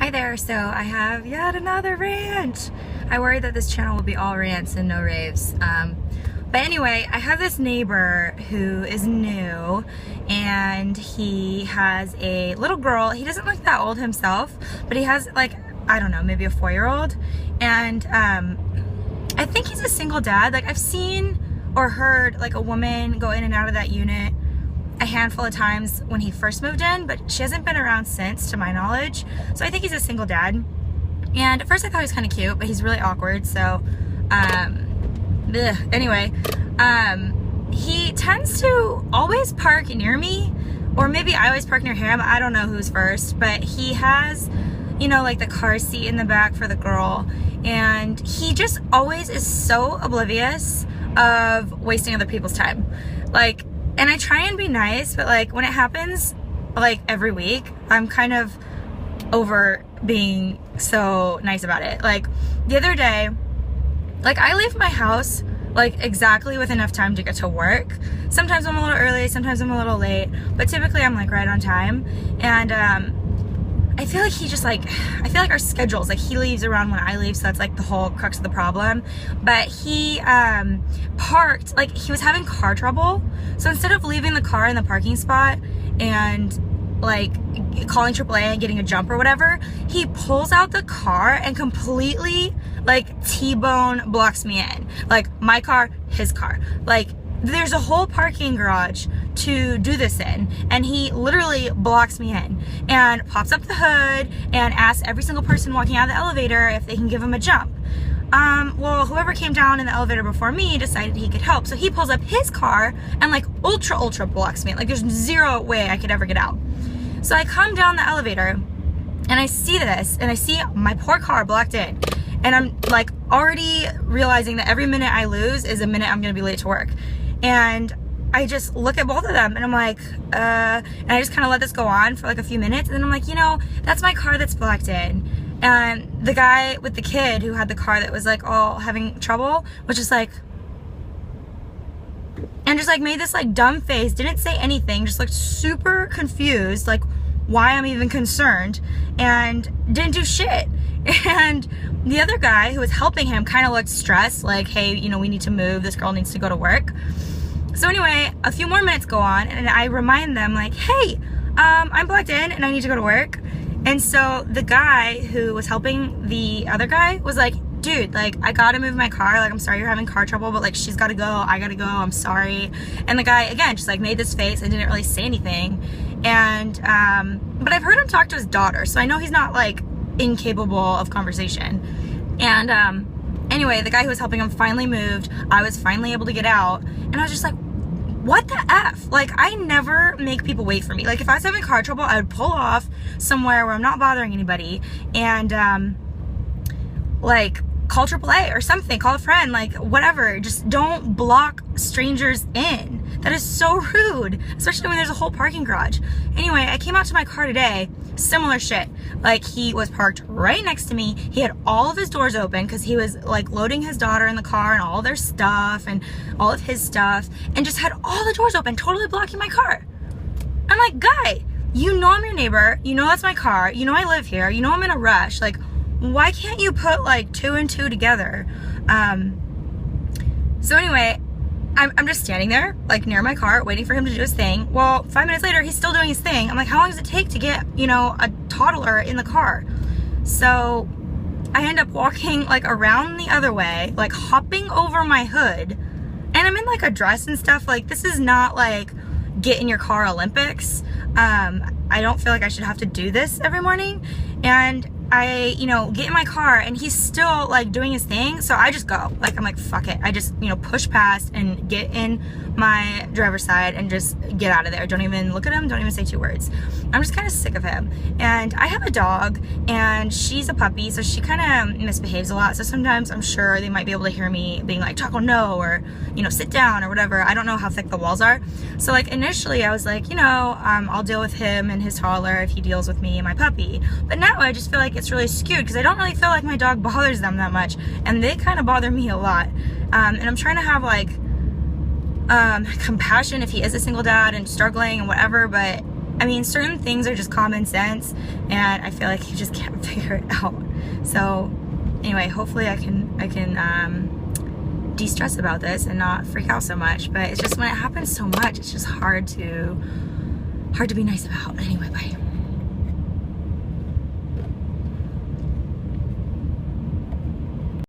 Hi there, so I have yet another rant. I worry that this channel will be all rants and no raves. But anyway, I have this neighbor who is new and he has a little girl. He doesn't look that old himself, but he has like, I don't know, maybe a 4-year-old. And I think he's a single dad. Like I've seen or heard like a woman go in and out of that unit a handful of times when he first moved in, but she hasn't been around since, to my knowledge. So I think he's a single dad. And at first I thought he was kind of cute, but he's really awkward. So, anyway, he tends to always park near me, or maybe I always park near him. I don't know who's first, but he has, you know, like the car seat in the back for the girl. And he just always is so oblivious of wasting other people's time. Like, and I try and be nice, but like when it happens like every week, I'm kind of over being so nice about it. Like the other day, like I leave my house like exactly with enough time to get to work. Sometimes I'm a little early, sometimes I'm a little late, but typically I'm like right on time. And I feel like he just like, I feel like our schedules, like he leaves around when I leave, so that's like the whole crux of the problem. But he parked, like he was having car trouble. So instead of leaving the car in the parking spot and like calling AAA and getting a jump or whatever, he pulls out the car and completely like T-bone blocks me in. Like my car, his car. Like there's a whole parking garage to do this in, and he literally blocks me in and pops up the hood and asks every single person walking out of the elevator if they can give him a jump. Well, whoever came down in the elevator before me decided he could help, so he pulls up his car and like ultra blocks me. Like there's zero way I could ever get out. So I come down the elevator and I see this, and I see my poor car blocked in, and I'm like already realizing that every minute I lose is a minute I'm gonna be late to work. And I just look at both of them and I'm like, and I just kind of let this go on for like a few minutes. And then I'm like, you know, that's my car that's blocked in. And the guy with the kid who had the car that was like all having trouble was just like, and just like made this like dumb face, didn't say anything, just looked super confused, like why I'm even concerned, and didn't do shit. And the other guy who was helping him kind of looked stressed, like, hey, you know, we need to move, this girl needs to go to work. So anyway, a few more minutes go on and I remind them like, hey, I'm blocked in and I need to go to work. And so the guy who was helping the other guy was like, dude, like I gotta move my car, like I'm sorry you're having car trouble, but like she's gotta go, I gotta go, I'm sorry. And the guy again just like made this face and didn't really say anything. And but I've heard him talk to his daughter, so I know he's not like incapable of conversation. And anyway, the guy who was helping him finally moved. I was finally able to get out, and I was just like, what the F? Like, I never make people wait for me. Like, if I was having car trouble, I would pull off somewhere where I'm not bothering anybody and like call AAA or something, call a friend, like whatever. Just don't block strangers in. That is so rude, especially when there's a whole parking garage. Anyway, I came out to my car today, similar shit. Like he was parked right next to me. He had all of his doors open because he was like loading his daughter in the car and all their stuff and all of his stuff, and just had all the doors open, totally blocking my car. I'm like, guy, you know I'm your neighbor, you know that's my car, you know I live here, you know I'm in a rush, like why can't you put like 2 and 2 together? So anyway, I'm just standing there, like near my car, waiting for him to do his thing. Well, 5 minutes later, he's still doing his thing. I'm like, how long does it take to get, you know, a toddler in the car? So I end up walking like around the other way, like hopping over my hood. And I'm in like a dress and stuff. Like this is not like get in your car Olympics. I don't feel like I should have to do this every morning. And I, you know, get in my car and he's still like doing his thing. So I just go, like, I'm like, fuck it. I just, you know, push past and get in my driver's side and just get out of there. Don't even look at him. Don't even say 2 words. I'm just kind of sick of him. And I have a dog and she's a puppy, so she kind of misbehaves a lot. So sometimes I'm sure they might be able to hear me being like, Taco, no, or, you know, sit down or whatever. I don't know how thick the walls are. So like initially I was like, you know, I'll deal with him and his toddler if he deals with me and my puppy. But now I just feel like it's really skewed because I don't really feel like my dog bothers them that much, and they kind of bother me a lot. And I'm trying to have like compassion if he is a single dad and struggling and whatever, but I mean, certain things are just common sense, and I feel like he just can't figure it out. So anyway, hopefully I can de-stress about this and not freak out so much. But it's just when it happens so much, it's just hard to be nice about. Anyway, bye.